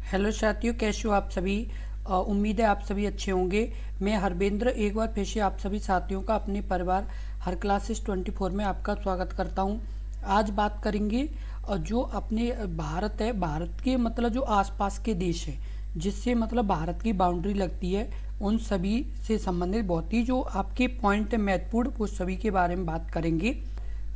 Hello साथियों, कैसे हो आप सभी। उम्मीद है आप सभी अच्छे होंगे। मैं हरबेंद्र एक बार फिर से आप सभी साथियों का अपने परिवार हर क्लासेस 24 में आपका स्वागत करता हूं। आज बात करेंगे जो अपने भारत है, भारत के मतलब जो आसपास के देश हैं जिससे मतलब भारत की बाउंड्री लगती है, उन सभी से संबंधित बहुत ही जो आपके पॉइंट है महत्वपूर्ण, वो सभी के बारे में बात करेंगे।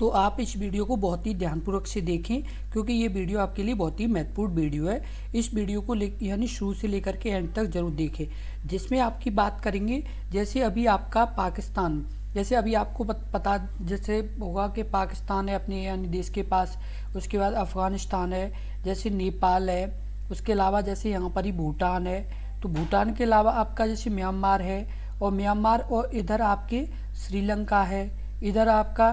तो आप इस वीडियो को बहुत ही ध्यानपूर्वक से देखें क्योंकि ये वीडियो आपके लिए बहुत ही महत्वपूर्ण वीडियो है। इस वीडियो को यानी शुरू से लेकर के एंड तक जरूर देखें, जिसमें आपकी बात करेंगे। जैसे अभी आपका पाकिस्तान, जैसे अभी आपको पता जैसे होगा कि पाकिस्तान है अपने यानी देश के पास, उसके बाद अफ़गानिस्तान है, जैसे नेपाल है, उसके अलावा जैसे यहाँ पर ही भूटान है। तो भूटान के अलावा आपका जैसे म्यांमार है, और म्यांमार और इधर आपके श्रीलंका है, इधर आपका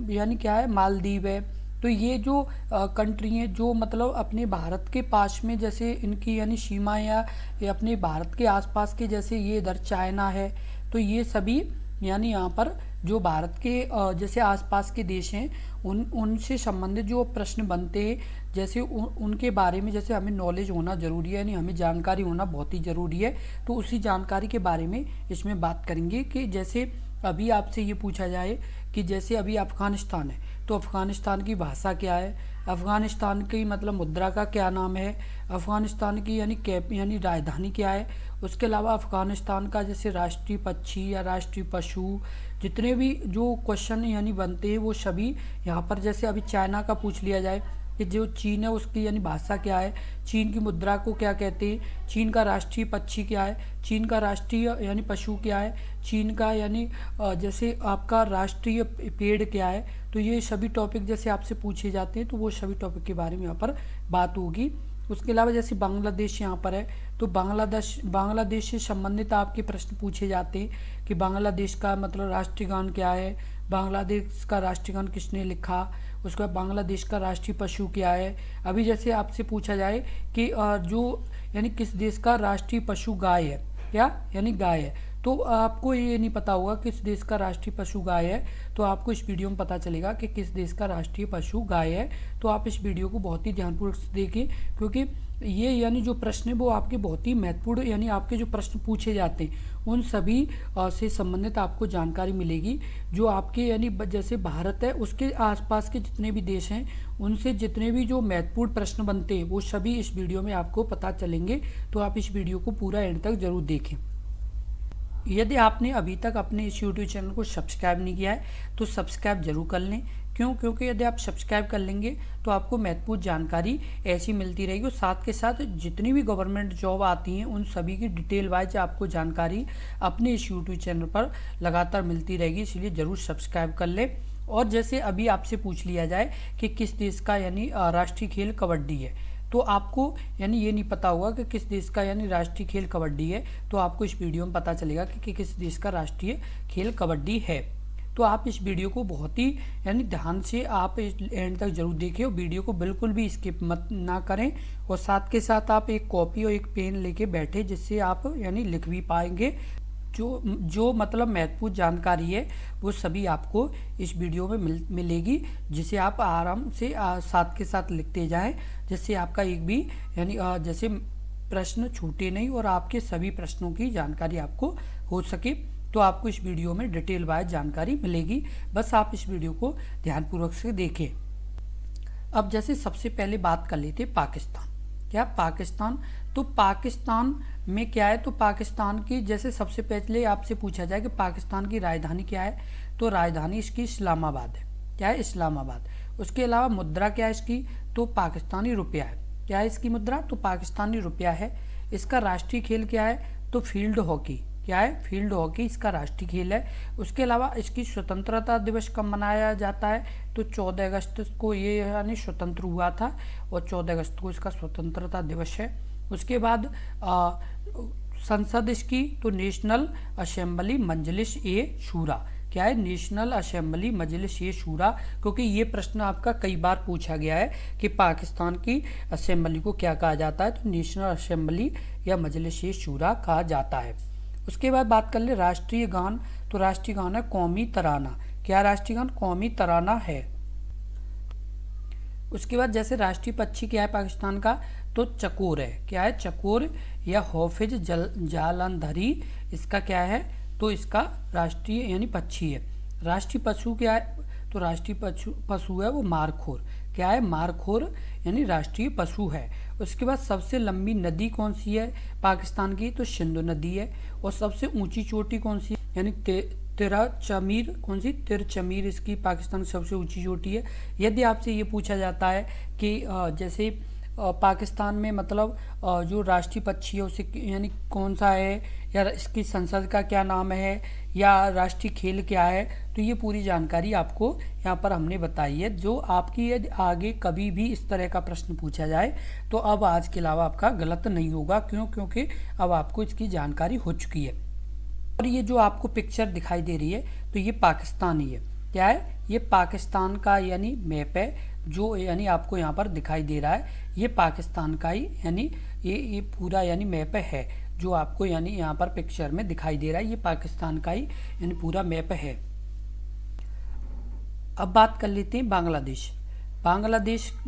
यानी क्या है मालदीव है। तो ये जो कंट्री हैं जो मतलब अपने भारत के पास में जैसे इनकी यानी सीमा या ये अपने भारत के आसपास के, जैसे ये इधर चाइना है। तो ये सभी यानी यहाँ पर जो भारत के जैसे आसपास के देश हैं उनसे संबंधित जो प्रश्न बनते हैं, जैसे उनके बारे में जैसे हमें नॉलेज होना ज़रूरी है, यानी हमें जानकारी होना बहुत ही ज़रूरी है। तो उसी जानकारी के बारे में इसमें बात करेंगे कि जैसे अभी आपसे ये पूछा जाए कि जैसे अभी अफ़गानिस्तान है तो अफ़गानिस्तान की भाषा क्या है, अफ़गानिस्तान की मतलब मुद्रा का क्या नाम है, अफ़गानिस्तान की यानी कैप यानी राजधानी क्या है। उसके अलावा अफ़गानिस्तान का जैसे राष्ट्रीय पक्षी या राष्ट्रीय पशु, जितने भी जो क्वेश्चन यानी बनते हैं वो सभी यहाँ पर। जैसे अभी चाइना का पूछ लिया जाए कि जो चीन है उसकी यानी भाषा क्या है, चीन की मुद्रा को क्या कहते हैं, चीन का राष्ट्रीय पक्षी क्या है, चीन का राष्ट्रीय यानी पशु क्या है, चीन का यानी जैसे आपका राष्ट्रीय पेड़ क्या है। तो ये सभी टॉपिक जैसे आपसे पूछे जाते हैं तो वो सभी टॉपिक के बारे में यहाँ पर बात होगी। उसके अलावा जैसे बांग्लादेश यहाँ पर है तो बांग्लादेश से संबंधित आपके प्रश्न पूछे जाते हैं कि बांग्लादेश का मतलब राष्ट्रीय गान क्या है, बांग्लादेश का राष्ट्रीय गान किसने लिखा, उसके बाद बांग्लादेश का राष्ट्रीय पशु क्या है। अभी जैसे आपसे पूछा जाए कि जो यानी किस देश का राष्ट्रीय पशु गाय है, क्या यानी गाय है, तो आपको ये नहीं पता होगा किस देश का राष्ट्रीय पशु गाय है। तो आपको इस वीडियो में पता चलेगा कि किस देश का राष्ट्रीय पशु गाय है। तो आप इस वीडियो को बहुत ही ध्यानपूर्वक से देखें क्योंकि ये यानी जो प्रश्न है वो आपके बहुत ही महत्वपूर्ण, यानी आपके जो प्रश्न पूछे जाते हैं उन सभी से संबंधित आपको जानकारी मिलेगी। जो आपके यानी जैसे भारत है उसके आसपास के जितने भी देश हैं उनसे जितने भी जो महत्वपूर्ण प्रश्न बनते हैं वो सभी इस वीडियो में आपको पता चलेंगे। तो आप इस वीडियो को पूरा एंड तक जरूर देखें। यदि आपने अभी तक अपने इस यूट्यूब चैनल को सब्सक्राइब नहीं किया है तो सब्सक्राइब जरूर कर लें। क्यों? क्योंकि यदि आप सब्सक्राइब कर लेंगे तो आपको महत्वपूर्ण जानकारी ऐसी मिलती रहेगी, और साथ के साथ जितनी भी गवर्नमेंट जॉब आती हैं उन सभी की डिटेल वाइज आपको जानकारी अपने इस यूट्यूब चैनल पर लगातार मिलती रहेगी, इसलिए ज़रूर सब्सक्राइब कर लें। और जैसे अभी आपसे पूछ लिया जाए कि किस देश का यानी राष्ट्रीय खेल कबड्डी है, तो आपको यानी ये नहीं पता होगा कि किस देश का यानी राष्ट्रीय खेल कबड्डी है। तो आपको इस वीडियो में पता चलेगा कि किस देश का राष्ट्रीय खेल कबड्डी है। तो आप इस वीडियो को बहुत ही यानी ध्यान से आप एंड तक जरूर देखें और वीडियो को बिल्कुल भी स्किप मत ना करें, और साथ के साथ आप एक कॉपी और एक पेन लेके बैठे जिससे आप यानी लिख भी पाएंगे। जो मतलब महत्वपूर्ण जानकारी है वो सभी आपको इस वीडियो में मिलेगी, जिसे आप आराम से साथ के साथ लिखते जाएं, जिससे आपका एक भी यानी जैसे प्रश्न छूटे नहीं और आपके सभी प्रश्नों की जानकारी आपको हो सके। तो आपको इस वीडियो में डिटेल वाइज जानकारी मिलेगी, बस आप इस वीडियो को ध्यानपूर्वक से देखें। अब जैसे सबसे पहले बात कर लेते पाकिस्तान। क्या पाकिस्तान, तो पाकिस्तान में क्या है, तो पाकिस्तान की जैसे सबसे पहले आपसे पूछा जाए कि पाकिस्तान की राजधानी क्या है, तो राजधानी इसकी इस्लामाबाद है। क्या है? इस्लामाबाद। उसके अलावा मुद्रा क्या है इसकी, तो पाकिस्तानी रुपया है। क्या है इसकी मुद्रा, तो पाकिस्तानी रुपया है। इसका राष्ट्रीय खेल क्या है, तो फील्ड हॉकी। क्या है? फील्ड हॉकी इसका राष्ट्रीय खेल है। उसके अलावा इसकी स्वतंत्रता दिवस कब मनाया जाता है, तो 14 अगस्त को ये यानी स्वतंत्र हुआ था, और 14 अगस्त को इसका स्वतंत्रता दिवस है। उसके बाद संसद इसकी, तो नेशनल असेंबली मजलिस ए शूरा। क्या है? नेशनल असेंबली मजलिस ए शूरा, क्योंकि ये प्रश्न आपका कई बार पूछा गया है कि पाकिस्तान की असेंबली को क्या कहा जाता है, तो नेशनल असेंबली या मजलिस ए शूरा कहा जाता है। उसके बाद बात कर ले राष्ट्रीय गान, तो राष्ट्रीय गान है कौमी तराना। क्या राष्ट्रीय गान? कौमी तराना है। उसके बाद जैसे राष्ट्रीय पक्षी क्या है पाकिस्तान का, तो चकोर है। क्या है? चकोर या हॉफिज जालंधरी इसका क्या है? तो इसका राष्ट्रीय यानी पक्षी है। राष्ट्रीय पशु क्या है? तो राष्ट्रीय पशु है वो मारखोर। क्या है? मारखोर यानी राष्ट्रीय पशु है। उसके बाद सबसे लंबी नदी कौन सी है पाकिस्तान की? तो सिंधु नदी है। और सबसे ऊंची चोटी कौन सी है? यानी तिरचमीर, कौन सी? तिरचमीर इसकी पाकिस्तान की सबसे ऊंची चोटी है। यदि आपसे ये पूछा जाता है कि जैसे पाकिस्तान में मतलब जो राष्ट्रीय पक्षी है उसे यानी कौन सा है, या इसकी संसद का क्या नाम है, या राष्ट्रीय खेल क्या है, तो ये पूरी जानकारी आपको यहाँ पर हमने बताई है। जो आपकी यदि आगे कभी भी इस तरह का प्रश्न पूछा जाए तो अब आज के अलावा आपका गलत नहीं होगा। क्यों? क्योंकि अब आपको इसकी जानकारी हो चुकी है। और ये जो आपको पिक्चर दिखाई दे रही है तो ये पाकिस्तान ही है। क्या है? ये पाकिस्तान का यानी मैप है जो यानी आपको यहाँ पर दिखाई दे रहा है। ये पाकिस्तान का ही यानी ये पूरा यानी मैप है जो आपको यानी यहाँ पर पिक्चर में दिखाई दे रहा है। ये पाकिस्तान का ही यानी पूरा मैप है। अब बात कर लेते हैं बांग्लादेश।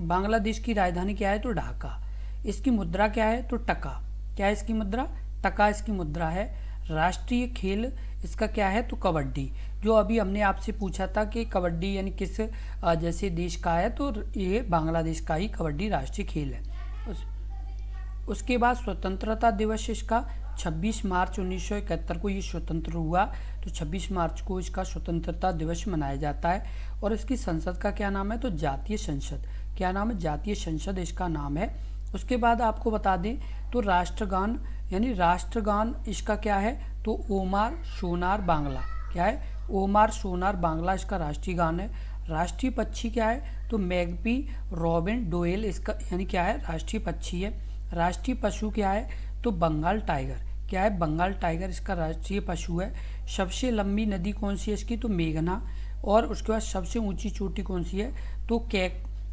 बांग्लादेश की राजधानी क्या है? तो ढाका। इसकी मुद्रा क्या है? तो टका। क्या है इसकी मुद्रा? टका इसकी मुद्रा है। राष्ट्रीय खेल इसका क्या है? तो कबड्डी। जो अभी हमने आपसे पूछा था कि कबड्डी यानी किस जैसे देश का है, तो ये बांग्लादेश का ही कबड्डी राष्ट्रीय खेल है। उसके बाद स्वतंत्रता दिवस इसका 26 मार्च 1971 को ये स्वतंत्र हुआ। तो 26 मार्च को इसका स्वतंत्रता दिवस मनाया जाता है। और इसकी संसद का क्या नाम है? तो जातीय संसद। क्या नाम है? जातीय संसद इसका नाम है। उसके बाद आपको बता दें तो राष्ट्रगान यानी राष्ट्रगान इसका क्या है? तो ओमार सोनार बांग्ला। क्या है? ओमार सोनार बांग्ला इसका राष्ट्रीय गान है। राष्ट्रीय पक्षी क्या है? तो मैगपी रॉबिन डोएल इसका यानी क्या है? राष्ट्रीय पक्षी है। राष्ट्रीय पशु क्या है? तो बंगाल टाइगर। क्या है? बंगाल टाइगर इसका राष्ट्रीय पशु है। सबसे लंबी नदी कौन सी है इसकी? तो मेघना। और उसके बाद सबसे ऊंची चोटी कौन सी है? तो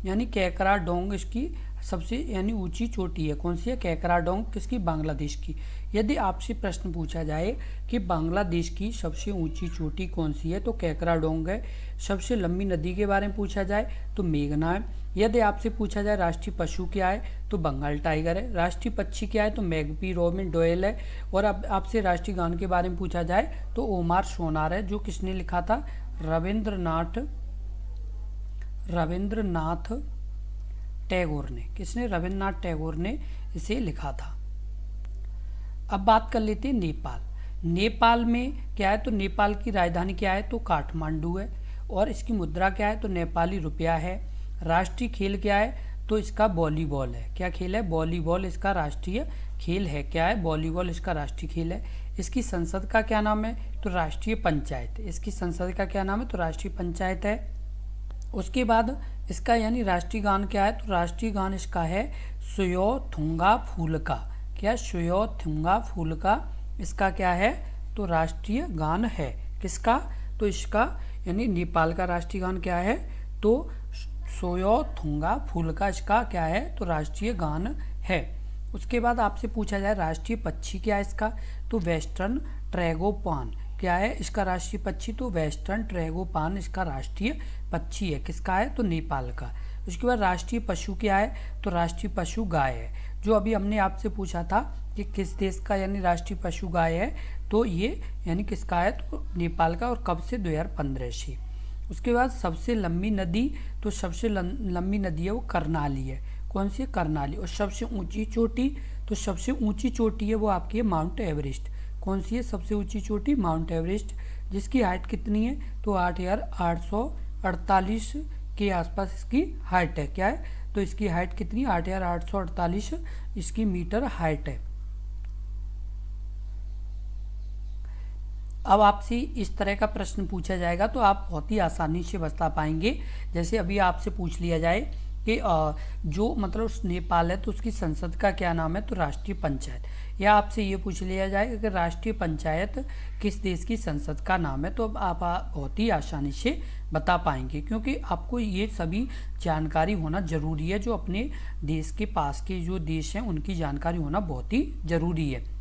यानी कैकराडोंग इसकी सबसे यानी ऊंची चोटी है। कौन सी है? कैकराडोंग। किसकी? बांग्लादेश की। यदि आपसे प्रश्न पूछा जाए कि बांग्लादेश की सबसे ऊंची चोटी कौन सी है? तो कैकराडोंग है। सबसे लंबी नदी के बारे में पूछा जाए तो मेघना है। यदि आपसे पूछा जाए राष्ट्रीय पशु क्या है? तो बंगाल टाइगर है। राष्ट्रीय पक्षी क्या है? तो मैगपी रॉबिन डोएल है। और अब आपसे राष्ट्रीय गान के बारे में पूछा जाए तो ओमार सोनार है, जो किसने लिखा था? रविंद्रनाथ टैगोर ने। किसने? रविंद्रनाथ टैगोर ने इसे लिखा था। अब बात कर लेते हैं नेपाल। नेपाल में क्या है? तो नेपाल की राजधानी क्या है? तो काठमांडू है। और इसकी मुद्रा क्या है? तो नेपाली रुपया है। राष्ट्रीय खेल क्या है? तो इसका वॉलीबॉल है। क्या खेल है? वॉलीबॉल इसका राष्ट्रीय खेल है। क्या है? वॉलीबॉल इसका राष्ट्रीय खेल है। इसकी संसद का क्या नाम है? तो राष्ट्रीय पंचायत। इसकी संसद का क्या नाम है? तो राष्ट्रीय पंचायत है। उसके बाद इसका यानी राष्ट्रीय गान क्या है? तो राष्ट्रीय गान इसका है सुयो थुंगा फूल का। क्या? सुयो थुंगा फूल का इसका क्या है? तो राष्ट्रीय गान है। किसका? तो इसका यानी नेपाल का राष्ट्रीय गान क्या है? तो सोयो थुंगा फूल का इसका क्या है? तो राष्ट्रीय गान है। उसके बाद आपसे पूछा जाए राष्ट्रीय पक्षी क्या है इसका? तो वेस्टर्न ट्रैगोपान। क्या है इसका राष्ट्रीय पक्षी? तो वेस्टर्न ट्रैगोपान इसका राष्ट्रीय पक्षी है। किसका है? तो नेपाल का। उसके बाद राष्ट्रीय पशु क्या है? तो राष्ट्रीय पशु गाय है। जो अभी हमने आपसे पूछा था कि किस देश का यानी राष्ट्रीय पशु गाय है, तो ये यानी किसका है? तो नेपाल का। और कब से? 2015 से। उसके बाद सबसे लंबी नदी, तो सबसे लंबी नदी है वो करनाली है। कौन सी है? करनाली। और सबसे ऊंची चोटी, तो सबसे ऊंची चोटी है वो आपकी है माउंट एवरेस्ट। कौन सी है सबसे ऊंची चोटी? Mount Everest. जिसकी हाइट कितनी है? तो 8,848 के आसपास इसकी हाइट है। क्या है? तो इसकी हाइट कितनी? 8,848 इसकी मीटर हाइट है। अब आपसे इस तरह का प्रश्न पूछा जाएगा तो आप बहुत ही आसानी से बता पाएंगे। जैसे अभी आपसे पूछ लिया जाए कि जो मतलब नेपाल है तो उसकी संसद का क्या नाम है? तो राष्ट्रीय पंचायत। या आपसे ये पूछ लिया जाए कि राष्ट्रीय पंचायत किस देश की संसद का नाम है, तो अब आप बहुत ही आसानी से बता पाएंगे, क्योंकि आपको ये सभी जानकारी होना जरूरी है। जो अपने देश के पास के जो देश हैं उनकी जानकारी होना बहुत ही जरूरी है।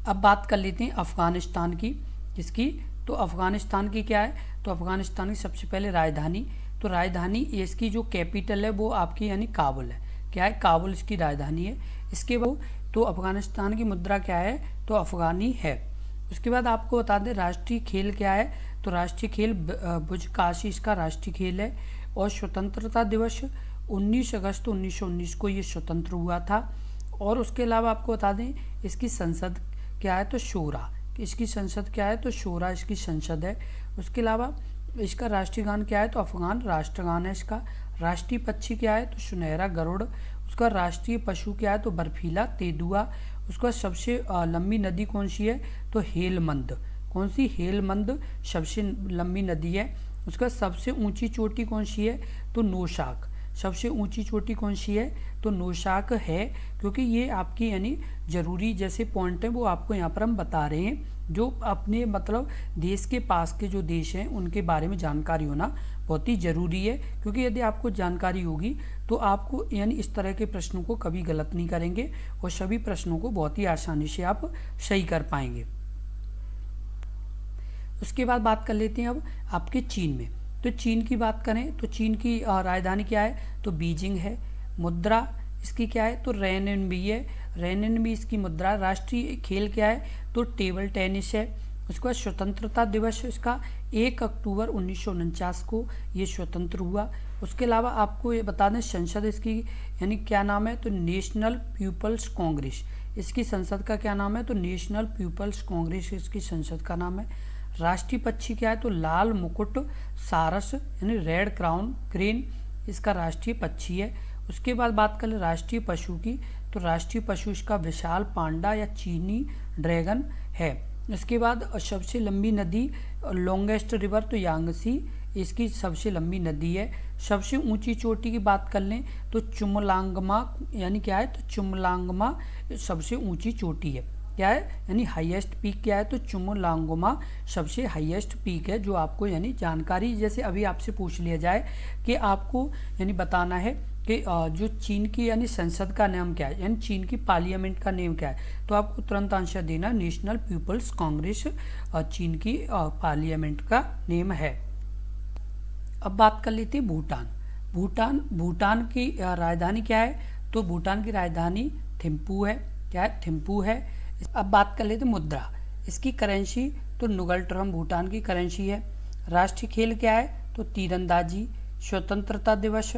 अब बात कर लेते हैं अफगानिस्तान की। किसकी? तो अफगानिस्तान की क्या है? तो अफगानिस्तान की सबसे पहले राजधानी, तो राजधानी इसकी जो कैपिटल है वो आपकी यानी काबुल है। क्या है, काबुल इसकी राजधानी है। इसके बाद तो अफगानिस्तान की मुद्रा क्या है, तो अफगानी है। उसके बाद आपको बता दें राष्ट्रीय खेल क्या है, तो राष्ट्रीय खेल बुजकाशी इसका राष्ट्रीय खेल है। और स्वतंत्रता दिवस 19 अगस्त 1919 को ये स्वतंत्र हुआ था। और उसके अलावा आपको बता दें इसकी संसद क्या है, तो शूरा। इसकी संसद क्या है, तो शूरा इसकी संसद है। उसके अलावा इसका राष्ट्रीय गान क्या है, तो अफगान राष्ट्रगान है इसका। राष्ट्रीय पक्षी क्या है, तो सुनहरा गरुड़। उसका राष्ट्रीय पशु क्या है, तो बर्फीला तेंदुआ। उसका सबसे लंबी नदी कौन सी है, तो हेलमंद। कौन सी, हेलमंद सबसे लंबी नदी है। उसका सबसे ऊंची चोटी कौन सी है, तो नौशाख। सबसे ऊंची चोटी कौन सी है, तो नौशाख है। क्योंकि ये आपकी यानी ज़रूरी जैसे पॉइंट हैं वो आपको यहाँ पर हम बता रहे हैं, जो अपने मतलब देश के पास के जो देश हैं उनके बारे में जानकारी होना बहुत ही ज़रूरी है। क्योंकि यदि आपको जानकारी होगी तो आपको यानी इस तरह के प्रश्नों को कभी गलत नहीं करेंगे और सभी प्रश्नों को बहुत ही आसानी से आप सही कर पाएंगे। उसके बाद बात कर लेते हैं अब आपके चीन में। तो चीन की बात करें तो चीन की राजधानी क्या है, तो बीजिंग है। मुद्रा इसकी क्या है, तो रेनबी है। रेनबी इसकी मुद्रा। राष्ट्रीय खेल क्या है, तो टेबल टेनिस है। उसके बाद स्वतंत्रता दिवस इसका 1 अक्टूबर 1949 को ये स्वतंत्र हुआ। उसके अलावा आपको ये बता दें संसद इसकी यानी क्या नाम है, तो नेशनल पीपल्स कांग्रेस। इसकी संसद का क्या नाम है, तो नेशनल पीपल्स कांग्रेस इसकी संसद का नाम है। राष्ट्रीय पक्षी क्या है, तो लाल मुकुट सारस यानी रेड क्राउन क्रेन इसका राष्ट्रीय पक्षी है। उसके बाद बात करें राष्ट्रीय पशु की, तो राष्ट्रीय पशु इसका विशाल पांडा या चीनी ड्रैगन है। इसके बाद सबसे लंबी नदी लॉन्गेस्ट रिवर तो यांगसी इसकी सबसे लंबी नदी है। सबसे ऊंची चोटी की बात कर लें तो चुमलांगमा यानी क्या है, तो चुमलांगमा सबसे ऊंची चोटी है। क्या है, यानी हाईएस्ट पीक क्या है, तो चुमलांगमा सबसे हाईएस्ट पीक है। जो आपको यानी जानकारी जैसे अभी आपसे पूछ लिया जाए कि आपको यानी बताना है कि जो चीन की यानी संसद का नाम क्या है, यानी चीन की पार्लियामेंट का नेम क्या है, तो आपको तुरंत आंसर देना नेशनल पीपल्स कांग्रेस चीन की पार्लियामेंट का नेम है। अब बात कर लेते हैं भूटान। भूटान की राजधानी क्या है, तो भूटान की राजधानी थिम्पू है। क्या है, थिम्पू है। अब बात कर लेते हैं मुद्रा। इसकी करेंसी तो नुगल ट्रम भूटान की करेंसी है। राष्ट्रीय खेल क्या है, तो तीरंदाजी। स्वतंत्रता दिवस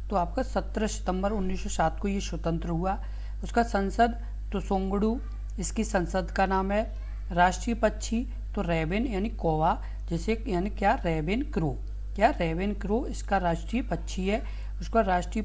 तो आपका 17 सितंबर 1907 को ये स्वतंत्र हुआ। उसका संसद तो सोंगडू इसकी संसद का नाम है। राष्ट्रीय पक्षी तो रेबिन यानी कौवा, जैसे यानी क्या, रेबिन क्रो। क्या, रेबिन क्रो इसका राष्ट्रीय पक्षी है। उसका राष्ट्रीय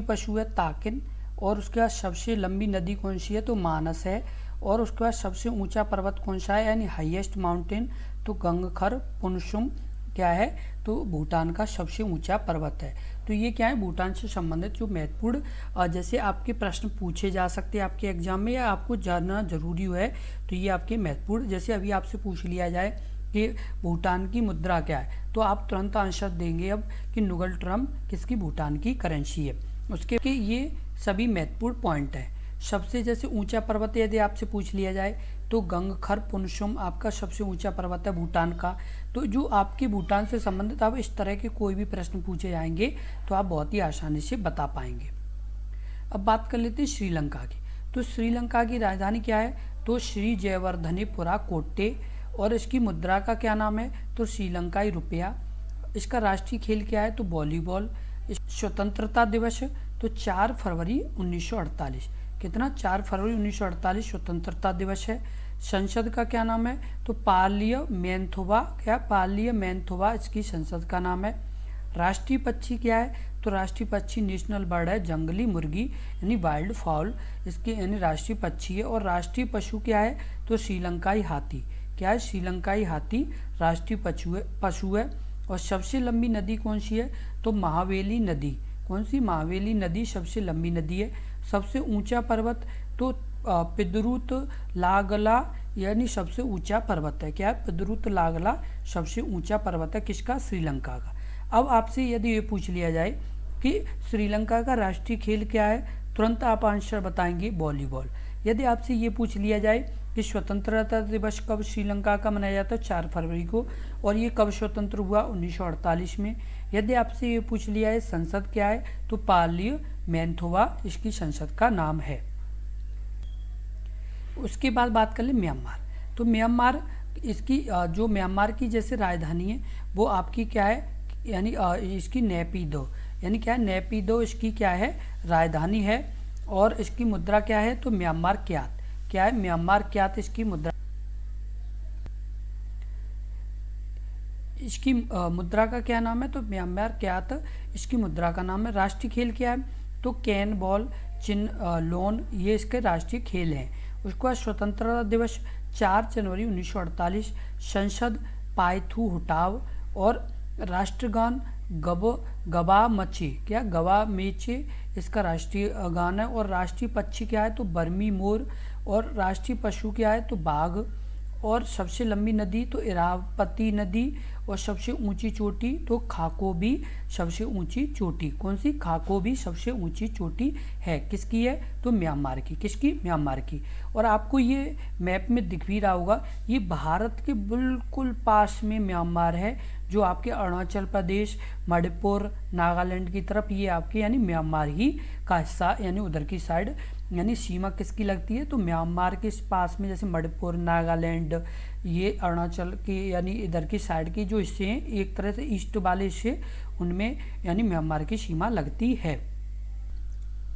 पशु है ताकिन। और उसके बाद सबसे लंबी नदी कौन सी है, तो मानस है। और उसके बाद सबसे ऊंचा पर्वत कौन सा है, यानी हाईएस्ट माउंटेन तो गंगखर पुनसुम क्या है, तो भूटान का सबसे ऊंचा पर्वत है। तो ये क्या है, भूटान से संबंधित जो महत्वपूर्ण जैसे आपके प्रश्न पूछे जा सकते हैं आपके एग्जाम में या आपको जानना जरूरी है, तो ये आपके महत्वपूर्ण जैसे अभी आपसे पूछ लिया जाए कि भूटान की मुद्रा क्या है, तो आप तुरंत आंसर देंगे अब कि नुगल ट्रम किसकी, भूटान की करेंसी है। उसके कि ये सभी महत्वपूर्ण पॉइंट है। सबसे जैसे ऊंचा पर्वत यदि आपसे पूछ लिया जाए तो गंगखर पुनसुम आपका सबसे ऊंचा पर्वत है भूटान का। तो जो आपके भूटान से संबंधित अब इस तरह के कोई भी प्रश्न पूछे जाएंगे तो आप बहुत ही आसानी से बता पाएंगे। अब बात कर लेते हैं श्रीलंका की। तो श्रीलंका की राजधानी क्या है, तो श्री जयवर्धनेपुरा कोट्टे। और इसकी मुद्रा का क्या नाम है, तो श्रीलंकाई रुपया। इसका राष्ट्रीय खेल क्या है, तो वॉलीबॉल। स्वतंत्रता दिवस तो 4 फरवरी 1948। कितना, 4 फरवरी 1948 स्वतंत्रता दिवस है। संसद का क्या नाम है, तो पार्लियामेंथोवा। क्या, पार्लियामेंथोवा इसकी संसद का नाम है। राष्ट्रीय पक्षी क्या है, तो राष्ट्रीय पक्षी नेशनल बर्ड है जंगली मुर्गी यानी वाइल्ड फाउल इसके यानी राष्ट्रीय पक्षी है। और राष्ट्रीय पशु क्या है, तो श्रीलंकाई हाथी। क्या है, श्रीलंकाई हाथी राष्ट्रीय पशु है। और सबसे लंबी नदी कौन सी है, तो महावेली नदी। कौन सी, महावेली नदी सबसे लंबी नदी है। सबसे ऊंचा पर्वत तो पिदरुत लागला यानी सबसे ऊंचा पर्वत है। क्या है, पिदरुत लागला सबसे ऊंचा पर्वत है किसका, श्रीलंका का। अब आपसे यदि ये पूछ लिया जाए कि श्रीलंका का राष्ट्रीय खेल क्या है, तुरंत आप आंसर बताएंगे वॉलीबॉल। यदि आपसे ये पूछ लिया जाए कि स्वतंत्रता दिवस कब श्रीलंका का मनाया जाता है, 4 फरवरी को। और ये कब स्वतंत्र हुआ, 1948 में। यदि आपसे ये पूछ लिया है संसद क्या है, तो मैनथोवा इसकी संसद का नाम है। उसके बाद बात कर ले म्यांमार। तो म्यांमार इसकी जो म्यांमार की जैसे राजधानी है वो आपकी क्या है, यानी इसकी नेपिदो, यानी क्या है, नेपिदो इसकी क्या है, राजधानी है। और इसकी मुद्रा क्या है, तो म्यांमार क्यात, क्या है, म्यांमार क्यात इसकी मुद्रा। इसकी मुद्रा का क्या नाम है, तो म्यांमार क्यात इसकी मुद्रा का नाम है। राष्ट्रीय खेल क्या है, तो कैन बॉल चिन लोन, ये इसके राष्ट्रीय खेल हैं। उसके बाद स्वतंत्रता दिवस 4 जनवरी 1948, संसद पायथू हुटाव, और राष्ट्रगान गबा मची, क्या गवा मेचे इसका राष्ट्रीय गान है। और राष्ट्रीय पक्षी क्या है, तो बर्मी मोर, और राष्ट्रीय पशु क्या है, तो बाघ। और सबसे लंबी नदी तो इरावती नदी, और सबसे ऊंची चोटी तो खाकोबी सबसे ऊंची चोटी। कौन सी, खाकोबी सबसे ऊंची चोटी है, किसकी है, तो म्यांमार की, किसकी, म्यांमार की। और आपको ये मैप में दिख भी रहा होगा, ये भारत के बिल्कुल पास में म्यांमार है, जो आपके अरुणाचल प्रदेश, मणिपुर, नागालैंड की तरफ ये आपके यानी म्यांमार ही का हिस्सा, यानी उधर की साइड, यानी सीमा किसकी लगती है, तो म्यांमार के पास में, जैसे मणिपुर, नागालैंड, ये अरुणाचल की यानी इधर की साइड की जो हिस्से हैं, एक तरह से ईस्ट वाले हिस्से, उनमें यानी म्यांमार की सीमा लगती है।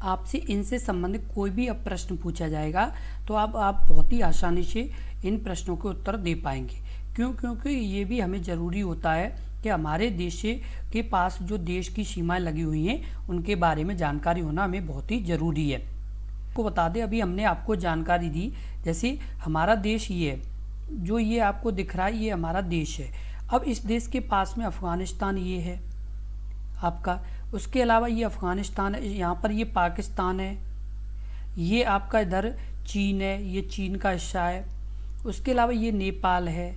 आपसे इनसे संबंधित कोई भी अब प्रश्न पूछा जाएगा तो आप बहुत ही आसानी से इन प्रश्नों के उत्तर दे पाएंगे। क्यों, क्योंकि ये भी हमें ज़रूरी होता है कि हमारे देश के पास जो देश की सीमाएं लगी हुई हैं उनके बारे में जानकारी होना हमें बहुत ही ज़रूरी है। आपको बता दें, अभी हमने आपको जानकारी दी, जैसे हमारा देश ये है, जो ये आपको दिख रहा है, ये हमारा देश है। अब इस देश के पास में अफ़गानिस्तान ये है आपका, उसके अलावा ये अफ़गानिस्तान है, यहाँ पर ये पाकिस्तान है, ये आपका इधर चीन है, ये चीन का हिस्सा है। उसके अलावा ये नेपाल है,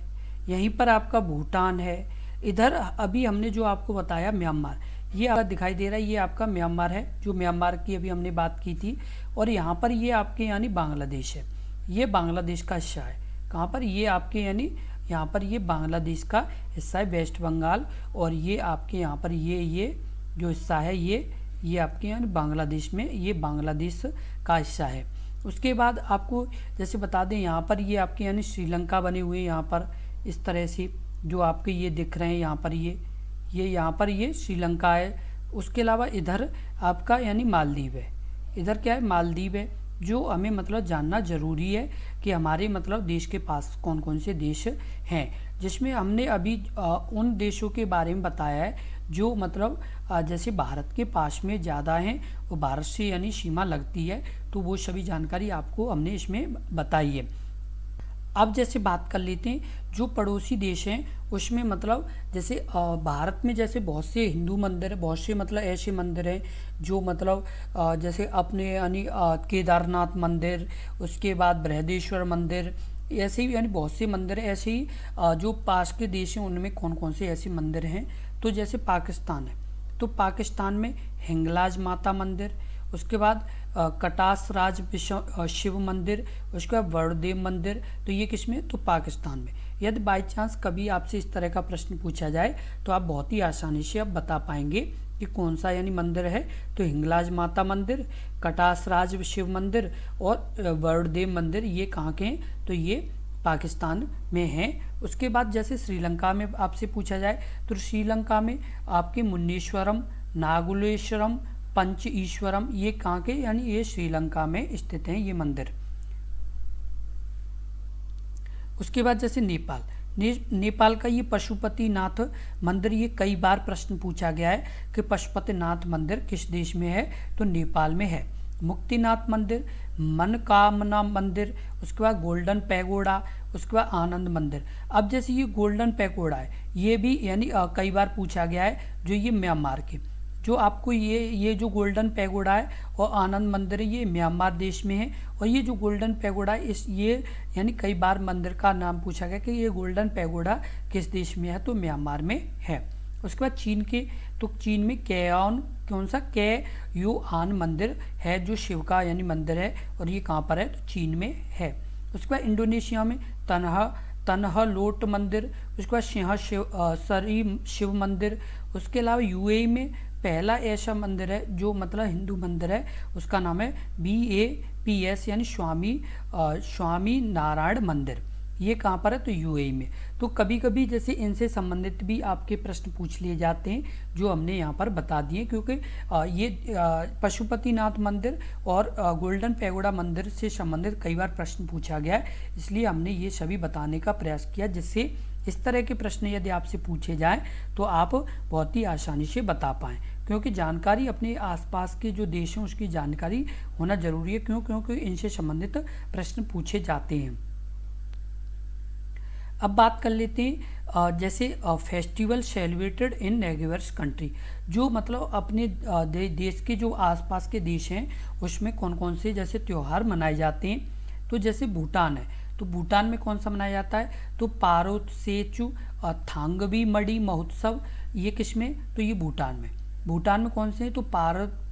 यहीं पर आपका भूटान है। इधर अभी हमने जो आपको बताया म्यांमार, ये आपका दिखाई दे रहा है, ये आपका म्यांमार है, जो म्यांमार की अभी हमने बात की थी। और यहाँ पर ये आपके यानी बांग्लादेश है, ये बांग्लादेश का हिस्सा है। कहाँ पर, ये आपके यानी यहाँ पर ये बांग्लादेश का हिस्सा है, वेस्ट बंगाल। और ये आपके यहाँ पर ये जो हिस्सा है, ये आपके यानी बांग्लादेश में, ये बांग्लादेश का हिस्सा है। उसके बाद आपको जैसे बता दें, यहाँ पर ये आपके यानी श्रीलंका बने हुए हैं, यहाँ पर इस तरह से जो आपके ये दिख रहे हैं, यहाँ पर ये यहाँ पर ये श्रीलंका है। उसके अलावा इधर आपका यानी मालदीव है, इधर क्या है, मालदीव है। जो हमें मतलब जानना ज़रूरी है कि हमारे मतलब देश के पास कौन कौन से देश हैं, जिसमें हमने अभी उन देशों के बारे में बताया है जो मतलब जैसे भारत के पास में ज़्यादा हैं, वो भारत से यानी सीमा लगती है, तो वो सभी जानकारी आपको हमने इसमें बताई है। अब जैसे बात कर लेते हैं जो पड़ोसी देश हैं, उसमें मतलब जैसे भारत में जैसे बहुत से हिंदू मंदिर है, बहुत से मतलब ऐसे मंदिर हैं जो मतलब जैसे अपने यानी केदारनाथ मंदिर, उसके बाद बृहदेश्वर मंदिर, ऐसे ही यानी बहुत से मंदिर हैं। ऐसे ही जो पास के देश हैं उनमें कौन कौन से ऐसे मंदिर हैं, तो जैसे पाकिस्तान है, तो पाकिस्तान में हिंगलाज माता मंदिर, उसके बाद कटास राज शिव मंदिर, उसके बाद वरुणदेव मंदिर, तो ये किस में, तो पाकिस्तान में। यदि बाई चांस कभी आपसे इस तरह का प्रश्न पूछा जाए तो आप बहुत ही आसानी से आप बता पाएंगे कि कौन सा यानी मंदिर है, तो हिंगलाज माता मंदिर, कटास राज शिव मंदिर और वरुणदेव मंदिर, ये कहाँ के हैं, तो ये पाकिस्तान में हैं। उसके बाद जैसे श्रीलंका में आपसे पूछा जाए तो श्रीलंका में आपके मुन्नेश्वरम, नागुलेश्वरम, पंच ईश्वरम, ये कहाँ के, यानी ये श्रीलंका में स्थित हैं ये मंदिर। उसके बाद जैसे नेपाल, नेपाल का ये पशुपतिनाथ मंदिर, ये कई बार प्रश्न पूछा गया है कि पशुपतिनाथ मंदिर किस देश में है, तो नेपाल में है। मुक्तिनाथ मंदिर, मनकामना मंदिर, उसके बाद गोल्डन पैगोडा, उसके बाद आनंद मंदिर। अब जैसे ये गोल्डन पैगोडा है, ये भी यानी कई बार पूछा गया है, जो ये म्यांमार के, जो आपको ये जो गोल्डन पैगोडा है और आनंद मंदिर है, ये म्यांमार देश में है। और ये जो गोल्डन पैगोडा है, ये यानी कई बार मंदिर का नाम पूछा गया कि ये गोल्डन पैगोडा किस देश में है, तो म्यांमार में है। उसके बाद चीन के, तो चीन में कैओन, कौन सा, कैयुआन मंदिर है जो शिव का यानी मंदिर है, और ये कहाँ पर है, तो चीन में है। उसके बाद इंडोनेशिया में तनहलोट मंदिर, उसके बाद सरी शिव मंदिर। उसके अलावा यूएई में पहला ऐसा मंदिर है जो मतलब हिंदू मंदिर है, उसका नाम है BAPS यानी स्वामी नारायण मंदिर। ये कहाँ पर है? तो UAE में। तो कभी कभी जैसे इनसे संबंधित भी आपके प्रश्न पूछ लिए जाते हैं, जो हमने यहाँ पर बता दिए, क्योंकि ये पशुपतिनाथ मंदिर और गोल्डन पैगोडा मंदिर से संबंधित कई बार प्रश्न पूछा गया है, इसलिए हमने ये सभी बताने का प्रयास किया, जिससे इस तरह के प्रश्न यदि आपसे पूछे जाएं तो आप बहुत ही आसानी से बता पाएँ, क्योंकि जानकारी अपने आसपास के जो देश हैं उसकी जानकारी होना जरूरी है। क्योंकि इनसे संबंधित प्रश्न पूछे जाते हैं। अब बात कर लेते हैं जैसे फेस्टिवल सेलिब्रेटेड इन नेगेवर्स कंट्री, जो मतलब अपने देश के जो आसपास के देश हैं उसमें कौन कौन से जैसे त्यौहार मनाए जाते हैं। तो जैसे भूटान है, तो भूटान में कौन सा मनाया जाता है? तो पारोसेचु थांगबी मड़ी महोत्सव, ये किस में? तो ये भूटान में। भूटान में कौन से हैं? तो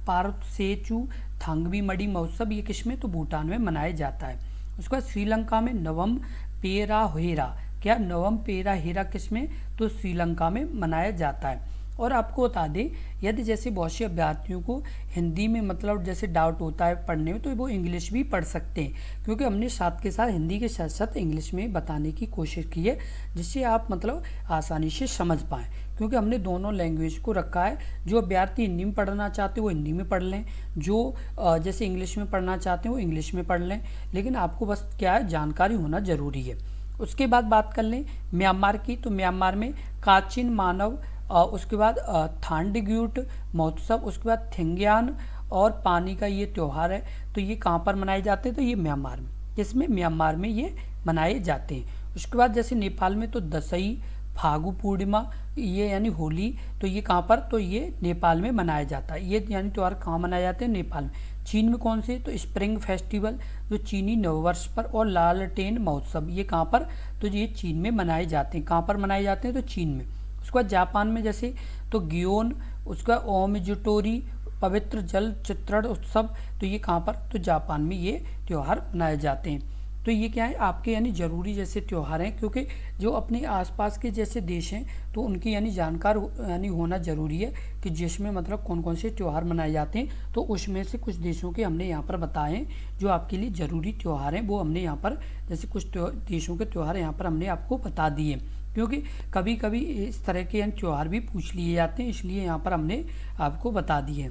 पारोसेचु थांगबी मड़ी महोत्सव, ये किस में? तो भूटान में मनाया जाता है। उसके बाद श्रीलंका में नवम पेराहेरा, क्या नवम पेराहेरा किस में? तो श्रीलंका में मनाया जाता है। और आपको बता दें, यदि जैसे बहुत से अभ्यर्थियों को हिंदी में मतलब जैसे डाउट होता है पढ़ने में, तो वो इंग्लिश भी पढ़ सकते हैं, क्योंकि हमने साथ के साथ हिंदी के साथ साथ इंग्लिश में बताने की कोशिश की है, जिससे आप मतलब आसानी से समझ पाएँ, क्योंकि हमने दोनों लैंग्वेज को रखा है। जो अभ्यर्थी हिंदी में पढ़ना चाहते हैं वो हिंदी में पढ़ लें, जो जैसे इंग्लिश में पढ़ना चाहते हैं वो इंग्लिश में पढ़ लें, लेकिन आपको बस क्या है, जानकारी होना ज़रूरी है। उसके बाद बात कर लें म्यांमार की, तो म्यांमार में काचिन मानव, उसके बाद थांडग्यूट महोत्सव, उसके बाद थिंग्यान और पानी का ये त्यौहार है, तो ये कहाँ पर मनाए जाते हैं? तो ये म्यांमार में, जिसमें म्यांमार में ये मनाए जाते हैं। उसके बाद जैसे नेपाल में तो दशई फागु पूर्णिमा, ये यानी होली, तो ये कहाँ पर? तो ये नेपाल में मनाया जाता है। ये यानी त्यौहार कहाँ मनाए जाते हैं? नेपाल में। चीन में कौन से? तो स्प्रिंग फेस्टिवल, जो चीनी नववर्ष पर, और लालटेन महोत्सव, ये कहाँ पर? तो ये चीन में मनाए जाते हैं। कहाँ पर मनाए जाते हैं? तो चीन में। उसके बाद जापान में जैसे तो गियोन, उसका ओमजुटोरी पवित्र जल चित्रण उत्सव, तो ये कहाँ पर? तो जापान में ये त्यौहार मनाए जाते हैं। तो ये क्या है, आपके यानी ज़रूरी जैसे त्यौहार हैं, क्योंकि जो अपने आसपास के जैसे देश हैं तो उनकी यानी जानकार यानी होना ज़रूरी है कि जिसमें मतलब कौन कौन से त्यौहार मनाए जाते हैं। तो उसमें से कुछ देशों के हमने यहाँ पर बताए हैं जो आपके लिए ज़रूरी त्यौहार हैं, वो हमने यहाँ पर जैसे कुछ देशों के त्यौहार यहाँ पर हमने आपको बता दिए, क्योंकि कभी कभी इस तरह के त्यौहार भी पूछ लिए जाते हैं, इसलिए यहाँ पर हमने आपको बता दिए।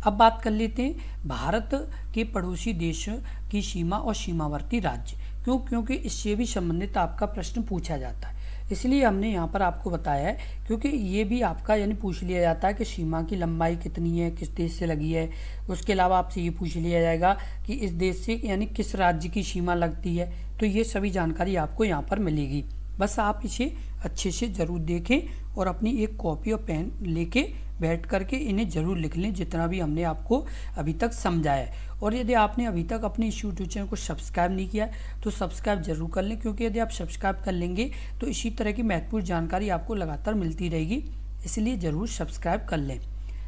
अब बात कर लेते हैं भारत के पड़ोसी देश की सीमा और सीमावर्ती राज्य, क्योंकि इससे भी संबंधित आपका प्रश्न पूछा जाता है, इसलिए हमने यहाँ पर आपको बताया है, क्योंकि ये भी आपका यानी पूछ लिया जाता है कि सीमा की लंबाई कितनी है, किस देश से लगी है। उसके अलावा आपसे ये पूछ लिया जाएगा कि इस देश से यानी किस राज्य की सीमा लगती है। तो ये सभी जानकारी आपको यहाँ पर मिलेगी, बस आप इसे अच्छे से ज़रूर देखें और अपनी एक कॉपी और पेन लेके बैठ करके इन्हें ज़रूर लिख लें, जितना भी हमने आपको अभी तक समझाया है। और यदि आपने अभी तक अपने इस यूट्यूब चैनल को सब्सक्राइब नहीं किया तो सब्सक्राइब जरूर कर लें, क्योंकि यदि आप सब्सक्राइब कर लेंगे तो इसी तरह की महत्वपूर्ण जानकारी आपको लगातार मिलती रहेगी, इसलिए ज़रूर सब्सक्राइब कर लें।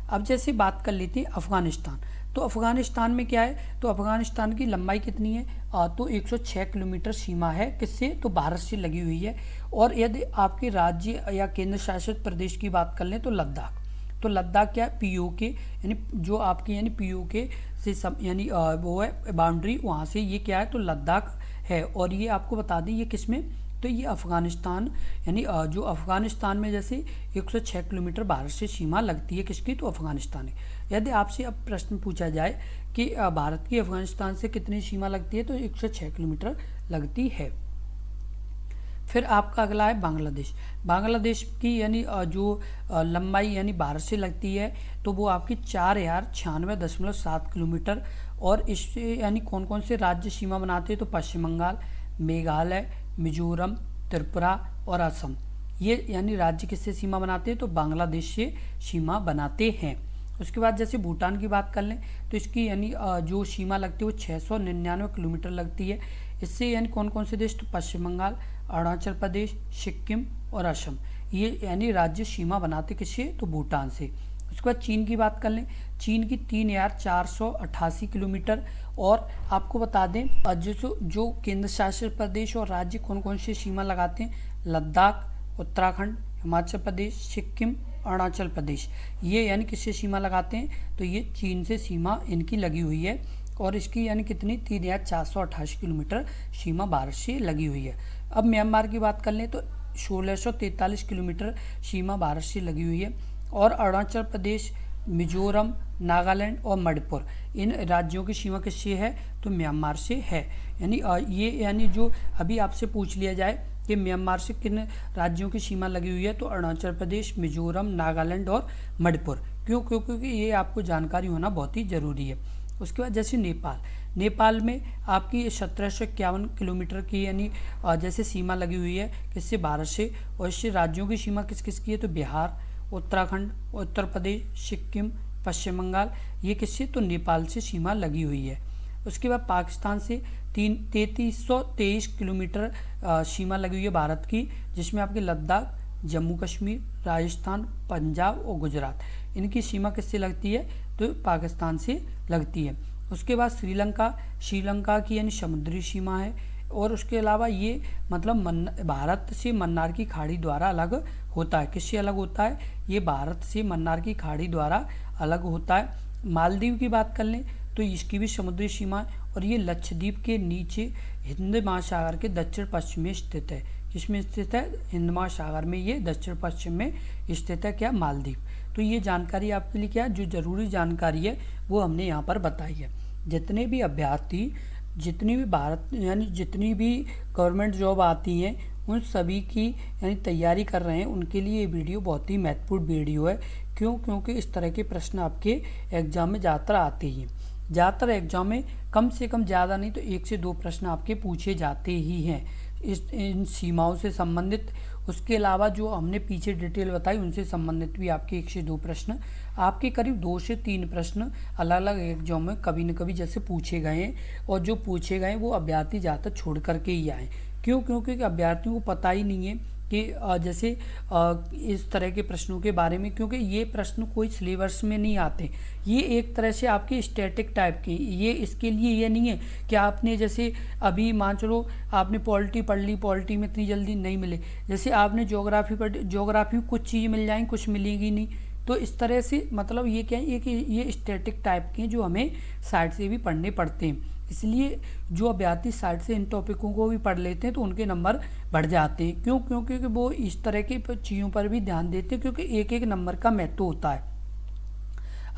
अब जैसे बात कर लेते हैं अफ़गानिस्तान, तो अफ़गानिस्तान में क्या है, तो अफ़गानिस्तान की लंबाई कितनी है, तो 106 किलोमीटर सीमा है, किससे? तो भारत से लगी हुई है। और यदि आपके राज्य या केंद्र शासित प्रदेश की बात कर लें तो लद्दाख, तो लद्दाख क्या है, POK यानी जो आपकी यानी POK से यानी वो है बाउंड्री, वहाँ से ये क्या है, तो लद्दाख है। और ये आपको बता दें ये किस में, तो ये अफ़गानिस्तान यानी जो अफ़गानिस्तान में जैसे 106 किलोमीटर भारत से सीमा लगती है, किसकी? तो अफ़गानिस्तान है। यदि आपसे अब प्रश्न पूछा जाए कि भारत की अफ़गानिस्तान से कितनी सीमा लगती है, तो 106 किलोमीटर लगती है। फिर आपका अगला है बांग्लादेश। बांग्लादेश की यानी जो लंबाई यानी भारत से लगती है तो वो आपकी 4096.7 किलोमीटर। और इससे यानी कौन कौन से राज्य सीमा बनाते हैं, तो पश्चिम बंगाल, मेघालय, मिजोरम, त्रिपुरा और असम, ये यानी राज्य किससे सीमा बनाते हैं, तो बांग्लादेश से सीमा बनाते हैं। उसके बाद जैसे भूटान की बात कर लें तो इसकी यानी जो सीमा लगती है वो 699 किलोमीटर लगती है। इससे यानी कौन कौन से देश, तो पश्चिम बंगाल, अरुणाचल प्रदेश, सिक्किम और असम, ये यानी राज्य सीमा बनाते किससे, तो भूटान से। उसके बाद चीन की बात कर लें, चीन की 3488 किलोमीटर। और आपको बता दें जो केंद्र शासित प्रदेश और राज्य कौन कौन से सीमा लगाते हैं, लद्दाख, उत्तराखंड, हिमाचल प्रदेश, सिक्किम अरुणाचल प्रदेश, ये यानी किससे सीमा लगाते हैं, तो ये चीन से सीमा इनकी लगी हुई है और इसकी यानी कितनी 3488 किलोमीटर सीमा भारत से लगी हुई है। अब म्यांमार की बात कर लें तो 1643 किलोमीटर सीमा भारत से लगी हुई है और अरुणाचल प्रदेश, मिजोरम, नागालैंड और मणिपुर, इन राज्यों की सीमा किससे है, तो म्यांमार से है। यानी जो अभी आपसे पूछ लिया जाए कि म्यांमार से किन राज्यों की सीमा लगी हुई है, तो अरुणाचल प्रदेश, मिजोरम, नागालैंड और मणिपुर। क्योंकि ये आपको जानकारी होना बहुत ही ज़रूरी है। उसके बाद जैसे नेपाल में आपकी 1751 किलोमीटर की यानी जैसे सीमा लगी हुई है किससे, भारत से। और इससे राज्यों की सीमा किस किस की है, तो बिहार, उत्तराखंड, उत्तर प्रदेश, सिक्किम, पश्चिम बंगाल, ये किससे, तो नेपाल से सीमा लगी हुई है। उसके बाद पाकिस्तान से 3323 किलोमीटर सीमा लगी हुई है भारत की, जिसमें आपके लद्दाख, जम्मू कश्मीर, राजस्थान, पंजाब और गुजरात, इनकी सीमा किससे लगती है, तो पाकिस्तान से लगती है। उसके बाद श्रीलंका की यानी समुद्री सीमा है और उसके अलावा ये मतलब भारत से मन्नार की खाड़ी द्वारा अलग होता है। किससे अलग होता है, ये भारत से मन्नार की खाड़ी द्वारा अलग होता है। मालदीव की बात कर लें तो इसकी भी समुद्री सीमा है और ये लक्षद्वीप के नीचे हिंद महासागर के दक्षिण पश्चिम में स्थित है। किसमें स्थित है, हिंद महासागर में ये दक्षिण पश्चिम में स्थित है, क्या, मालदीव। तो ये जानकारी आपके लिए क्या है, जो ज़रूरी जानकारी है वो हमने यहाँ पर बताई है। जितने भी अभ्यर्थी, जितनी भी भारत यानी जितनी भी गवर्नमेंट जॉब आती हैं उन सभी की यानी तैयारी कर रहे हैं, उनके लिए ये वीडियो बहुत ही महत्वपूर्ण वीडियो है। क्योंकि इस तरह के प्रश्न आपके एग्जाम में ज़्यादातर आते ही हैं। ज़्यादातर एग्जाम में कम से कम, ज़्यादा नहीं तो 1 से 2 प्रश्न आपके पूछे जाते ही हैं इन सीमाओं से संबंधित। उसके अलावा जो हमने पीछे डिटेल बताई उनसे संबंधित भी आपके 1 से 2 प्रश्न, आपके करीब 2 से 3 प्रश्न अलग अलग एग्जाम में कभी न कभी जैसे पूछे गए हैं और जो पूछे गए वो अभ्यर्थी ज़्यादातर छोड़ करके ही आए। क्योंकि अभ्यर्थियों को पता ही नहीं है कि जैसे इस तरह के प्रश्नों के बारे में, क्योंकि ये प्रश्न कोई सिलेबस में नहीं आते। ये एक तरह से आपके स्टैटिक टाइप के, ये इसके लिए ये नहीं है कि आपने जैसे अभी मान चलो आपने पॉलिटी पढ़ ली, पॉलिटी में इतनी जल्दी नहीं मिले। जैसे आपने ज्योग्राफी पढ़ी, ज्योग्राफी में कुछ चीज़ मिल जाएंगी, कुछ मिलेगी नहीं। तो इस तरह से मतलब ये क्या है कि ये स्टैटिक टाइप के जो हमें साइड से भी पढ़ने पड़ते हैं। इसलिए जो अभ्यर्थी साइड से इन टॉपिकों को भी पढ़ लेते हैं तो उनके नंबर बढ़ जाते हैं। क्योंकि वो इस तरह की चीज़ों पर भी ध्यान देते हैं, क्योंकि एक एक नंबर का महत्व होता है।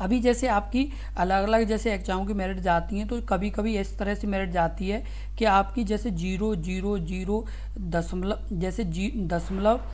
अभी जैसे आपकी अलग अलग जैसे एग्जाम की मेरिट जाती हैं तो कभी कभी इस तरह से मेरिट जाती है कि आपकी जैसे 0.00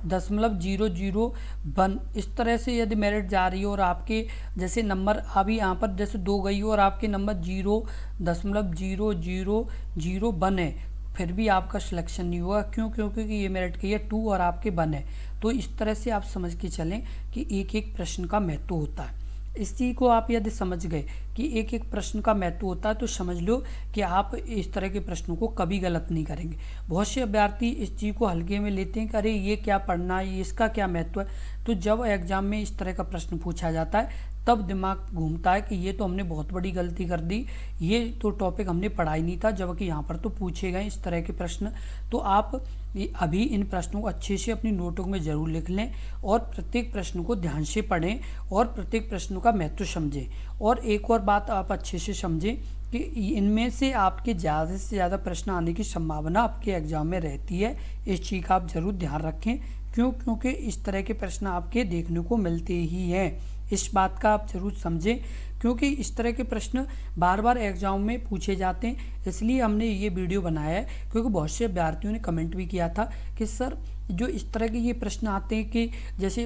दशमलव 001 इस तरह से यदि मेरिट जा रही हो और आपके जैसे नंबर अभी यहाँ पर जैसे 2 गई हो और आपके नंबर 0.0001 है, फिर भी आपका सिलेक्शन नहीं हुआ। क्योंकि ये मेरिट की है 2 और आपके 1 है। तो इस तरह से आप समझ के चलें कि एक एक प्रश्न का महत्व होता है। इस चीज़ को आप यदि समझ गए कि एक एक प्रश्न का महत्व होता है तो समझ लो कि आप इस तरह के प्रश्नों को कभी गलत नहीं करेंगे। बहुत से अभ्यर्थी इस चीज़ को हल्के में लेते हैं कि अरे ये क्या पढ़ना है, इसका क्या महत्व है। तो जब एग्जाम में इस तरह का प्रश्न पूछा जाता है तब दिमाग घूमता है कि ये तो हमने बहुत बड़ी गलती कर दी, ये तो टॉपिक हमने पढ़ा ही नहीं था, जबकि यहाँ पर तो पूछे गए इस तरह के प्रश्न। तो आप अभी इन प्रश्नों को अच्छे से अपनी नोटबुक में ज़रूर लिख लें और प्रत्येक प्रश्न को ध्यान से पढ़ें और प्रत्येक प्रश्नों का महत्व समझें। और एक और बात आप अच्छे से समझें कि इनमें से आपके ज़्यादा से ज़्यादा प्रश्न आने की संभावना आपके एग्जाम में रहती है। इस चीज़ का आप ज़रूर ध्यान रखें। क्योंकि इस तरह के प्रश्न आपके देखने को मिलते ही हैं। इस बात का आप ज़रूर समझें, क्योंकि इस तरह के प्रश्न बार बार एग्जाम में पूछे जाते हैं। इसलिए हमने ये वीडियो बनाया है, क्योंकि बहुत से अभ्यर्थियों ने कमेंट भी किया था कि सर जो इस तरह के ये प्रश्न आते हैं कि जैसे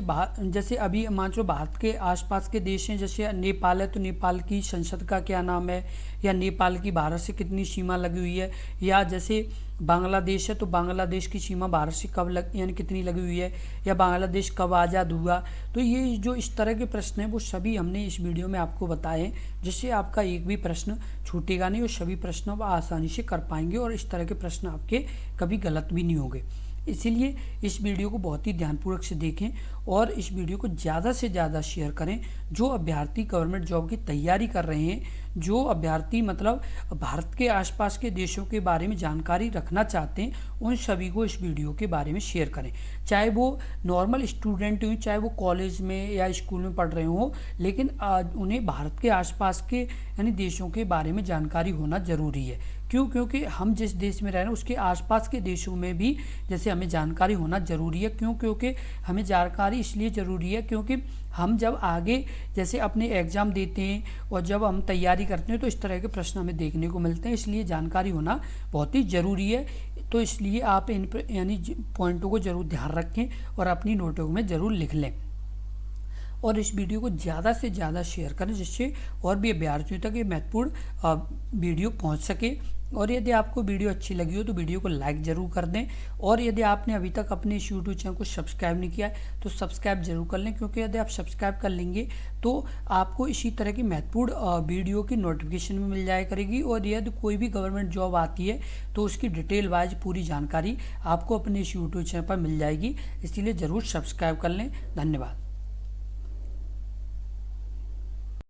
अभी मान लो भारत के आसपास के देश हैं, जैसे नेपाल है तो नेपाल की संसद का क्या नाम है, या नेपाल की भारत से कितनी सीमा लगी हुई है, या जैसे बांग्लादेश है तो बांग्लादेश की सीमा भारत से कब यानी कितनी लगी हुई है, या बांग्लादेश कब आज़ाद हुआ। तो ये जो इस तरह के प्रश्न हैं वो सभी हमने इस वीडियो में आपको बताए हैं, जिससे आपका एक भी प्रश्न छूटेगा नहीं और सभी प्रश्न आप आसानी से कर पाएंगे और इस तरह के प्रश्न आपके कभी गलत भी नहीं होंगे। इसीलिए इस वीडियो को बहुत ही ध्यानपूर्वक से देखें और इस वीडियो को ज़्यादा से ज़्यादा शेयर करें। जो अभ्यर्थी गवर्नमेंट जॉब की तैयारी कर रहे हैं, जो अभ्यर्थी मतलब भारत के आसपास के देशों के बारे में जानकारी रखना चाहते हैं, उन सभी को इस वीडियो के बारे में शेयर करें। चाहे वो नॉर्मल स्टूडेंट हो, चाहे वो कॉलेज में या स्कूल में पढ़ रहे हों, लेकिन उन्हें भारत के आसपास के यानी देशों के बारे में जानकारी होना ज़रूरी है। क्यों? क्योंकि हम जिस देश में रह रहे हैं उसके आसपास के देशों में भी जैसे हमें जानकारी होना ज़रूरी है। क्यों? क्योंकि हमें जानकारी इसलिए ज़रूरी है क्योंकि हम जब आगे जैसे अपने एग्ज़ाम देते हैं और जब हम तैयारी करते हैं तो इस तरह के प्रश्न हमें देखने को मिलते हैं, इसलिए जानकारी होना बहुत ही ज़रूरी है। तो इसलिए आप इन यानी पॉइंटों को ज़रूर ध्यान रखें और अपनी नोटों में ज़रूर लिख लें और इस वीडियो को ज़्यादा से ज़्यादा शेयर करें जिससे और भी अभ्यर्थियों तक ये महत्वपूर्ण वीडियो पहुंच सके। और यदि आपको वीडियो अच्छी लगी हो तो वीडियो को लाइक ज़रूर कर दें और यदि आपने अभी तक अपने इस यूट्यूब चैनल को सब्सक्राइब नहीं किया है तो सब्सक्राइब जरूर कर लें, क्योंकि यदि आप सब्सक्राइब कर लेंगे तो आपको इसी तरह की महत्वपूर्ण वीडियो की नोटिफिकेशन भी मिल जाया करेगी और यदि कोई भी गवर्नमेंट जॉब आती है तो उसकी डिटेल वाइज पूरी जानकारी आपको अपने इस यूट्यूब चैनल पर मिल जाएगी। इसलिए ज़रूर सब्सक्राइब कर लें। धन्यवाद।